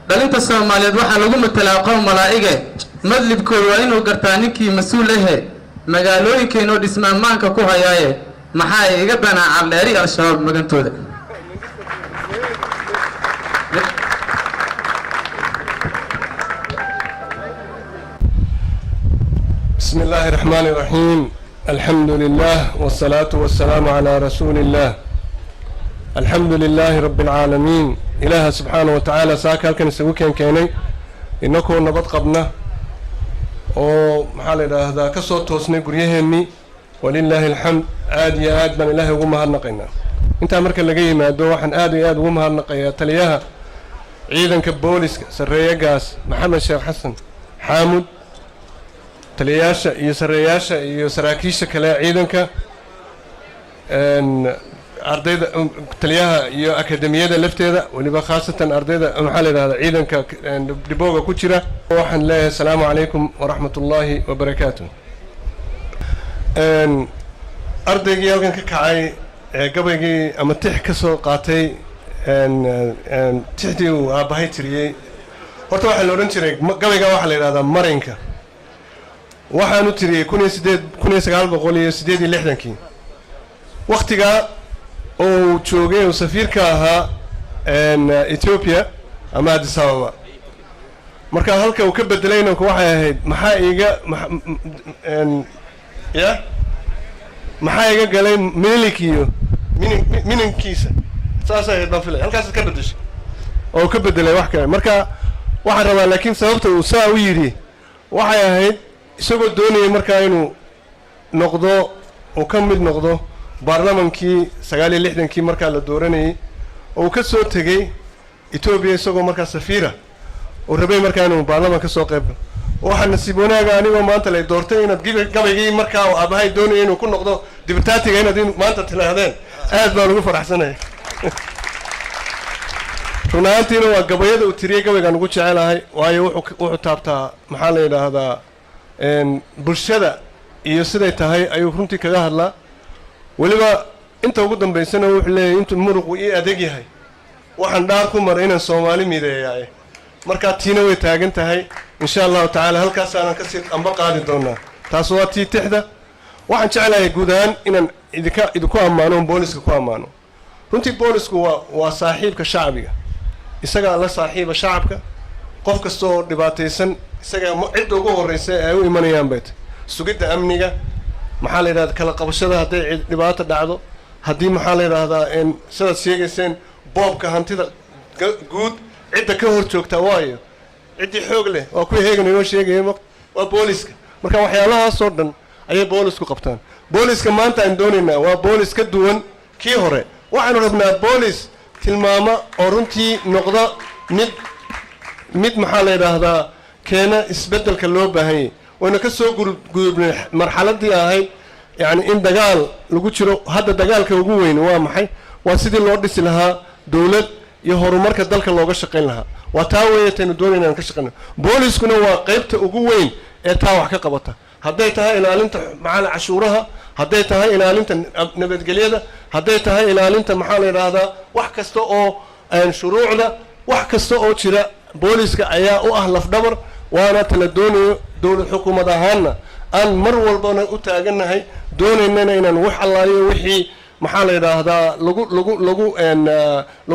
dhalinta Soomaaliyeed waxa lagu matalaa qoom malaa'ige madlibkoodu waa inuu gartaa ninkii mas'uul ah magaalooyinkeena oo dhismaamaanka ku hayaaye maxaa iga banaa caldheeri al-shabaab magantooda بسم الله الرحمن الرحيم الحمد لله والصلاة والسلام على رسول الله الحمد لله رب العالمين إله سبحانه وتعالى ساكا كان يسوي كيني إنكم نبض قبنا ومحل هذا كسر توسني قريهني ولله الحمد عاد يا عاد من الله وما هالنقينا أنت أمرك اللي جاي ما دوح عاد يا عاد وما هالنقيا تليها عيدا كبوليس سرية جاس محمد الشيخ حسن حامد تلياشة يسرياشة يسراكيشة كلا عيدا ك ان أرديدا تليها يو أكاديمية لفتة ونبقى خاصة أرديدا محل هذا عيدا ك دبوغا كوتشرا وحن الله السلام عليكم ورحمة الله وبركاته ان أرديجي يلقن كعاي قبيجي أما تحكسو قاتي ان تحدي وأبهي تري horta waxa la oran jiray gabayga waxa la yiraahdaa marinka waxaanu tiriyay 1968 waqtiga oo joogay safiirka ahaa Ethiopia ama Addis Ababa marka halka uu ka bedelayna waxay ahayd maxaa iga galay milikiyo minankiisa saas ay baan filay halkaas ka bedeshay oo ka bedelay wax kale marka waxaan rabaa laakiin sababta uu saa u yiri waxay ahayd isagoo doonayay markaa inuu noqdo oo ka mid noqdo baarlamaankii 69kii markaa la dooranayay oo ka soo tagay Ethiopia isagoo markaa safiira oo rabay markaa inuu baarlamaanka soo qayb galo waxa nasiib wanaaga anigoo maanta la doortay inaad gabaygii markaa oo abahay doonayay inuu ku noqdo dibitaatiga inaad maanta tilaahdeen aad baan ugu faraxsanahay runaantiina waa gabayada uu tiriyay gabaygan ugu jecelahay waayo wuxuu taabtaa maxaa la yiraahdaa bulshada iyo siday tahay ayuu runtii kaga hadlaa waliba inta ugu dambeysana wuxuu leeyahay intuu muruqu ii adeeg yahay waxaan dhaar ku maray inaan Soomaali mideeyay marka tiina way taagan tahay insha Allah taala halkaas aan ka sii amba qaadi doonaa taas waa tii tixda waxaan jecelahay guud ahaan inaan idinku ammaano booliska ku ammaano runtii boolisku waa saaxiibka shacbiga isaga la saaxiiba shacabka qof kasto oo dhibaataysan isaga cid ugu horeysay ay u imanayaan bayt sugidda amniga maxaa la yiraahdaa kala qabashada haday dhibaato dhacdo hadii maxaa la yiraahdaa in sida sheegayseen boobka hantida guud cid ka hor joogta waayo cid xoog leh oo ku heegan inoo sheegay waa booliska marka waxyaalahaas oo dhan ayay boolisku qabtaan booliska maanta aan doonaynaa waa boolis ka duwan kii hore waxaan rabnaa boolis tilmaama oo runtii noqda mid maxaa la yiraahdaa keena isbedelka loo baahan yahay wayna ka soo gudubnay marxaladii ahayd yani in dagaal lagu jiro hadda dagaalka ugu weyn waa maxay waa sidii loo dhisi lahaa dawlad iyo horumarka dalka looga shaqeyn lahaa waa taa weeyataynu doonayna in ka shaqeyno booliskuna waa qaybta ugu weyn ee taa wax ka qabata hadday tahay ilaalinta macaal cashuuraha hadday tahay ilaalinta nabadgelyada hadday tahay ilaalinta maxaa la yiraahdaa wax kasta oo aan shuruucda wax kasta oo jira booliska ayaa u ah laf dhabar waana tala doonayo dawlad xukuumad ahaana aan mar walbana u taaganahay doonaynana inaan wax allaayo wixii maxaa la yiraahdaa lagu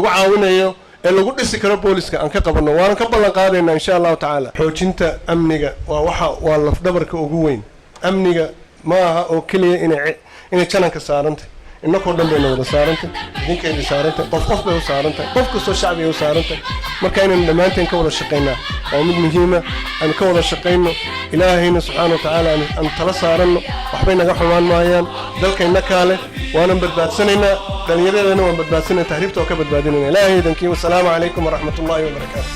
caawinayo ee lagu dhisi karo booliska aan ka qabano waan ka ballan qaadaynaa insha Allah taala xoojinta amniga waa laf dhabarka ugu weyn amniga ma aha oo kaliya inay jananka saarantay innakoo dhan bayna wada saarantay idinkeedii saarantay qof bay u saarantay qof kastoo shacbiga u saarantay marka inaan dhammaanteen ka wada shaqaynaa waa mid muhiima aan ka wada shaqayno ilaahayna subxaana watacaala aan tala saaranno waxbay naga xumaan maayaan dalkayna kaale waanan badbaadsanaynaa dhallinyaradana waan badbaadsanay tahriibta oo ka badbaadinayna ilaahay idankii wasalaamu calaykum waraxmatullaahi wabarakaatu